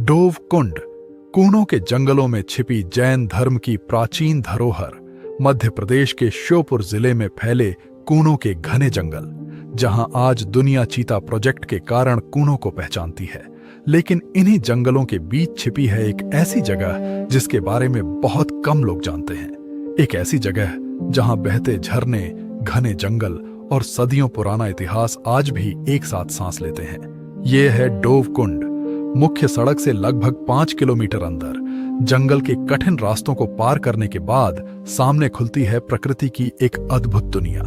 Dove कुंड, कूनों के जंगलों में छिपी जैन धर्म की प्राचीन धरोहर। मध्य प्रदेश के श्योपुर जिले में फैले कूनों के घने जंगल, जहां आज दुनिया चीता प्रोजेक्ट के कारण कूनों को पहचानती है। लेकिन इन्हीं जंगलों के बीच छिपी है एक ऐसी जगह जिसके बारे में बहुत कम लोग जानते हैं। एक ऐसी जगह जहां बहते झरने, घने जंगल और सदियों पुराना इतिहास आज भी एक साथ सांस लेते हैं। ये है डोव कुंड। मुख्य सड़क से लगभग 5 किलोमीटर अंदर जंगल के कठिन रास्तों को पार करने के बाद सामने खुलती है प्रकृति की एक अद्भुत दुनिया।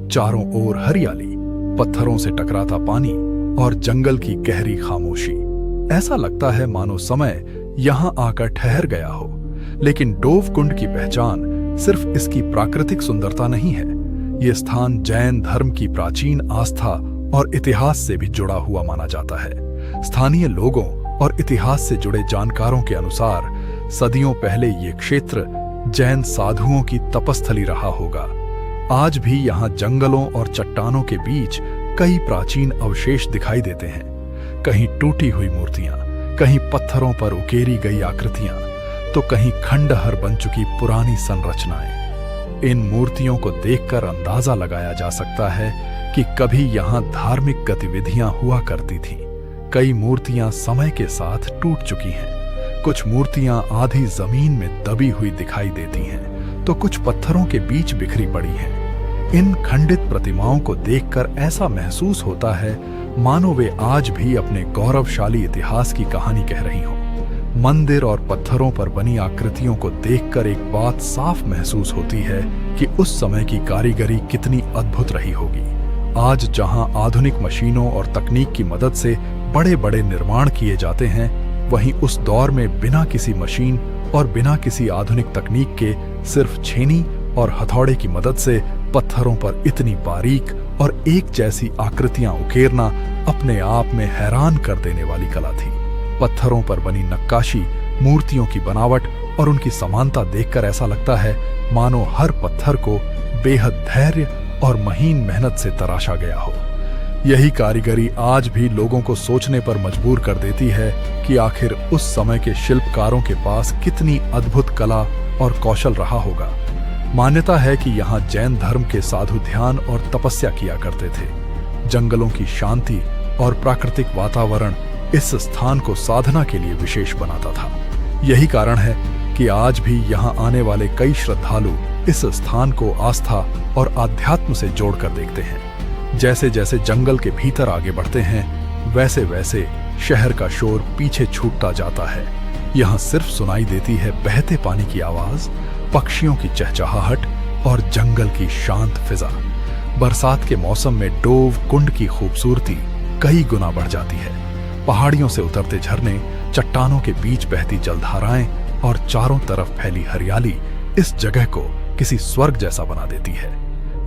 चारों ओर हरियाली, पत्थरों से टकराता पानी और जंगल की गहरी खामोशी। ऐसा लगता है मानो समय यहां आकर ठहर गया हो। लेकिन डोव कुंड की पहचान सिर्फ इसकी प्राकृतिक सुंदरता नहीं है। यह स्थान जैन धर्म की प्राचीन आस्था और इतिहास से भी जुड़ा हुआ माना जाता है। स्थानीय लोगों और इतिहास से जुड़े जानकारों के अनुसार सदियों पहले ये क्षेत्र जैन साधुओं की तपस्थली रहा होगा। आज भी यहाँ जंगलों और चट्टानों के बीच कई प्राचीन अवशेष दिखाई देते हैं। कहीं टूटी हुई मूर्तियां, कहीं पत्थरों पर उकेरी गई आकृतियां, तो कहीं खंडहर बन चुकी पुरानी संरचनाएं। इन मूर्तियों को देखकर अंदाजा लगाया जा सकता है कि कभी यहाँ धार्मिक गतिविधियां हुआ करती थीं। कई मूर्तियां समय के साथ टूट चुकी हैं। कुछ मूर्तियां आधी जमीन में दबी हुई दिखाई देती हैं, तो कुछ पत्थरों के बीच बिखरी पड़ी हैं। इन खंडित प्रतिमाओं को देखकर ऐसा महसूस होता है मानो वे आज भी अपने गौरवशाली इतिहास की कहानी कह रही हों। मंदिर और पत्थरों पर बनी आकृतियों को देखकर एक बात साफ महसूस होती है कि उस समय की कारीगरी कितनी अद्भुत रही होगी। आज जहां आधुनिक मशीनों और तकनीक की मदद से बड़े बड़े निर्माण किए जाते हैं, वहीं उस दौर में बिना किसी मशीन और बिना किसी आधुनिक तकनीक के सिर्फ छेनी और हथौड़े की मदद से पत्थरों पर इतनी बारीक और एक जैसी आकृतियां उकेरना अपने आप में हैरान कर देने वाली कला थी। पत्थरों पर बनी नक्काशी, मूर्तियों की बनावट और उनकी समानता देखकर ऐसा लगता है मानो हर पत्थर को बेहद धैर्य और महीन मेहनत से तराशा गया हो। यही कारीगरी आज भी लोगों को सोचने पर मजबूर कर देती है कि आखिर उस समय के शिल्पकारों के पास कितनी अद्भुत कला और कौशल रहा होगा। मान्यता है कि यहाँ जैन धर्म के साधु ध्यान और तपस्या किया करते थे। जंगलों की शांति और प्राकृतिक वातावरण इस स्थान को साधना के लिए विशेष बनाता था। यही कारण है कि आज भी यहाँ आने वाले कई श्रद्धालु इस स्थान को आस्था और आध्यात्म से जोड़कर देखते हैं। जैसे जैसे जंगल के भीतर आगे बढ़ते हैं, वैसे वैसे शहर का शोर पीछे छूटता जाता है। यहाँ सिर्फ सुनाई देती है बहते पानी की आवाज, पक्षियों की चहचहाहट और जंगल की शांत फिजा। बरसात के मौसम में डोव कुंड की खूबसूरती कई गुना बढ़ जाती है। पहाड़ियों से उतरते झरने, चट्टानों के बीच बहती जलधाराएं और चारों तरफ फैली हरियाली इस जगह को किसी स्वर्ग जैसा बना देती है।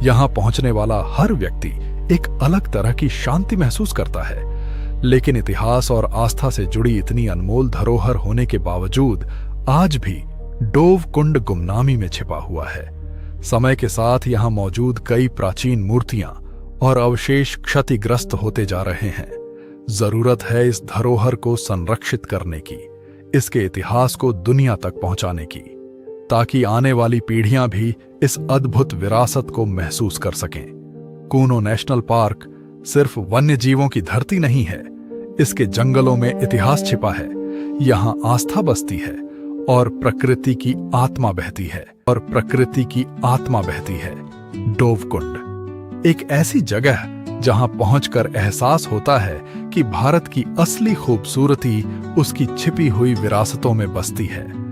यहाँ पहुंचने वाला हर व्यक्ति एक अलग तरह की शांति महसूस करता है। लेकिन इतिहास और आस्था से जुड़ी इतनी अनमोल धरोहर होने के बावजूद आज भी डोव कुंड गुमनामी में छिपा हुआ है। समय के साथ यहाँ मौजूद कई प्राचीन मूर्तियां और अवशेष क्षतिग्रस्त होते जा रहे हैं। जरूरत है इस धरोहर को संरक्षित करने की, इसके इतिहास को दुनिया तक पहुंचाने की, ताकि आने वाली पीढ़ियां भी इस अद्भुत विरासत को महसूस कर सकें। कूनो नेशनल पार्क सिर्फ वन्य जीवों की धरती नहीं है, इसके जंगलों में इतिहास छिपा है। यहाँ आस्था बसती है और प्रकृति की आत्मा बहती है। डोव कुंड एक ऐसी जगह जहां पहुंचकर एहसास होता है कि भारत की असली खूबसूरती उसकी छिपी हुई विरासतों में बसती है।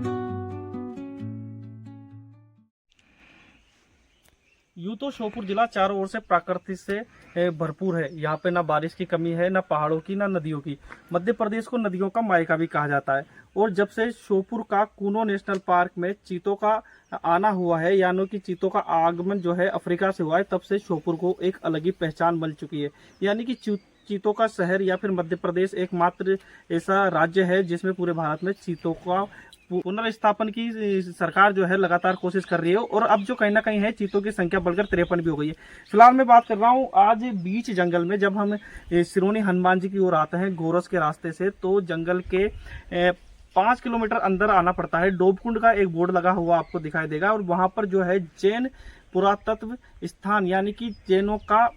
यूं तो श्योपुर जिला चारों ओर से प्रकृति से भरपूर है। यहाँ पे ना बारिश की कमी है, ना पहाड़ों की, ना नदियों की। मध्य प्रदेश को नदियों का मायका भी कहा जाता है। और जब से श्योपुर का कूनो नेशनल पार्क में चीतों का आना हुआ है, यानी कि चीतों का आगमन जो है अफ्रीका से हुआ है, तब से श्योपुर को एक अलग ही पहचान बन चुकी है। यानी कि चीतों का शहर या फिर मध्य प्रदेश एकमात्र ऐसा राज्य है जिसमें पूरे भारत में चीतों का पुनर्स्थापन की सरकार जो है लगातार कोशिश कर रही है। और अब जो कहीं ना कहीं है चीतों की संख्या बढ़कर 53 भी हो गई है। फिलहाल मैं बात कर रहा हूँ आज बीच जंगल में, जब हम सिरोनी हनुमान जी की ओर आते हैं गोरस के रास्ते से, तो जंगल के 5 किलोमीटर अंदर आना पड़ता है। डोबकुंड का एक बोर्ड लगा हुआ आपको दिखाई देगा, और वहां पर जो है जैन पुरातत्व स्थान यानी कि जैनों का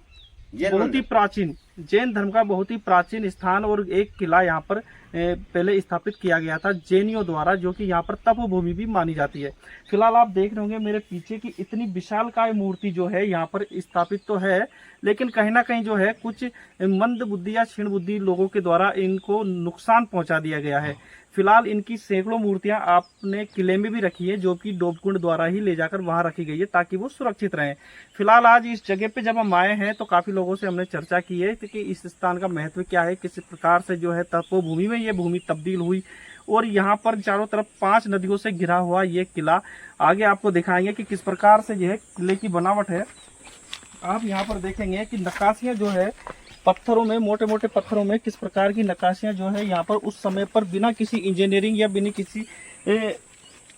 बहुत ही प्राचीन, जैन धर्म का बहुत ही प्राचीन स्थान और एक किला यहाँ पर पहले स्थापित किया गया था जैनियों द्वारा, जो कि यहाँ पर तपोभूमि भी मानी जाती है। फिलहाल आप देख रहे होंगे मेरे पीछे की इतनी विशालकाय मूर्ति जो है यहाँ पर स्थापित तो है, लेकिन कहीं ना कहीं जो है कुछ मंद बुद्धि या क्षीण बुद्धि लोगों के द्वारा इनको नुकसान पहुंचा दिया गया है। फिलहाल इनकी सैकड़ों मूर्तियां आपने किले में भी रखी है, जो कि डोबकुंड द्वारा ही ले जाकर वहां रखी गई है ताकि वो सुरक्षित रहें। फिलहाल आज इस जगह पे जब हम आए हैं तो काफी लोगों से हमने चर्चा की है कि इस स्थान का महत्व क्या है, किस प्रकार से जो है तपोभूमि में ये भूमि तब्दील हुई, और यहाँ पर चारों तरफ 5 नदियों से घिरा हुआ ये किला। आगे आपको दिखाएंगे कि किस प्रकार से यह किले की बनावट है। आप यहाँ पर देखेंगे कि नक्काशियां जो है पत्थरों में, मोटे मोटे पत्थरों में किस प्रकार की नक्काशियां जो है यहाँ पर उस समय पर बिना किसी इंजीनियरिंग या बिना किसी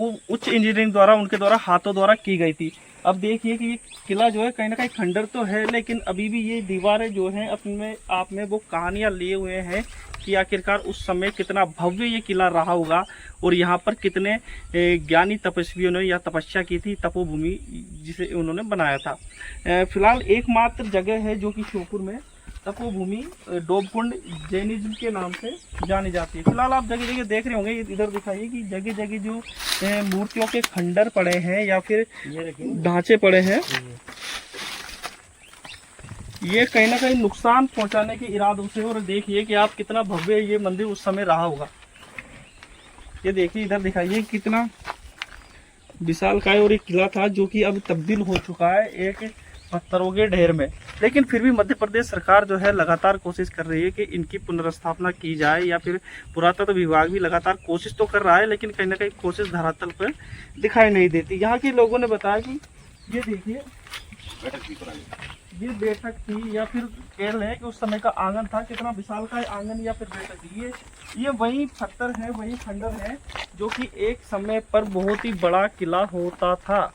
उच्च इंजीनियरिंग द्वारा उनके द्वारा हाथों द्वारा की गई थी। अब देखिए कि ये किला जो है कहीं ना कहीं खंडर तो है, लेकिन अभी भी ये दीवारें जो हैं अपने आप में वो कहानियां लिए हुए हैं कि आखिरकार उस समय कितना भव्य ये किला रहा होगा और यहाँ पर कितने ज्ञानी तपस्वियों ने या तपस्या की थी, तपोभूमि जिसे उन्होंने बनाया था। फिलहाल एकमात्र जगह है जो कि श्योपुर में तपोभूमि डोबकुंड जैनिज्म के नाम से जानी जाती है। फिलहाल आप जगह जगह देख रहे होंगे, इधर दिखाइए कि जगह जगह जो मूर्तियों के खंडर पड़े हैं या फिर ढांचे पड़े हैं, ये कहीं ना कहीं नुकसान पहुंचाने के इरादों से। और देखिए कि आप कितना भव्य ये मंदिर उस समय रहा होगा। ये देखिए इधर दिखाइए कितना विशालकाय और एक किला था जो कि अब तब्दील हो चुका है एक पत्थरों के ढेर में। लेकिन फिर भी मध्य प्रदेश सरकार जो है लगातार कोशिश कर रही है कि इनकी पुनर्स्थापना की जाए, या फिर पुरातत्व विभाग भी लगातार कोशिश तो कर रहा है, लेकिन कहीं ना कहीं कोशिश धरातल पर दिखाई नहीं देती। यहाँ के लोगों ने बताया कि ये देखिए ये बैठक थी या फिर कह रहे हैं कि उस समय का आंगन था, कितना विशाल का आंगन या फिर बैठक थी। ये वही पत्थर है, वही खंडर है जो कि एक समय पर बहुत ही बड़ा किला होता था।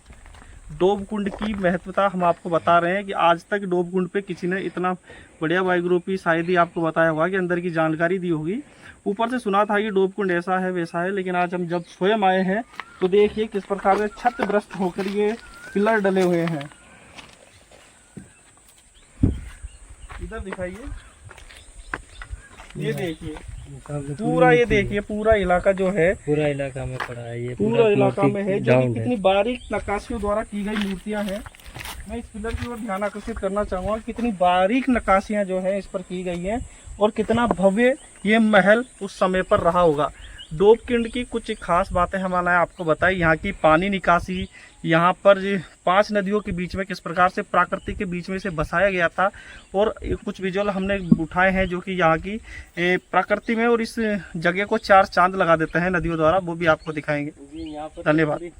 डोबकुंड की महत्वता हम आपको बता रहे हैं कि आज तक डोबकुंड पे किसी ने इतना बढ़िया बायोग्राफी शायद ही आपको बताया होगा कि अंदर की जानकारी दी होगी। ऊपर से सुना था कि डोबकुंड ऐसा है वैसा है, लेकिन आज हम जब स्वयं आए हैं तो देखिए किस प्रकार से छतग्रस्त होकर ये पिलर डले हुए हैं। इधर दिखाइए, ये देखिए पूरा, ये देखिए पूरा इलाका जो है, पूरा इलाका में पड़ा है, ये पूरा इलाका में है जो कि कितनी बारीक नक्काशियों द्वारा की गई मूर्तियां हैं। मैं इस पिलर की ओर ध्यान आकर्षित करना चाहूँगा, कितनी बारीक नक्काशियां जो है इस पर की गई हैं और कितना भव्य ये महल उस समय पर रहा होगा। डोबकुंड की कुछ खास बातें हमने आपको बताई, यहाँ की पानी निकासी, यहाँ पर 5 नदियों के बीच में किस प्रकार से प्रकृति के बीच में से बसाया गया था, और कुछ विजुअल हमने उठाए हैं जो कि यहाँ की प्रकृति में और इस जगह को 4 चांद लगा देते हैं नदियों द्वारा, वो भी आपको दिखाएंगे। धन्यवाद।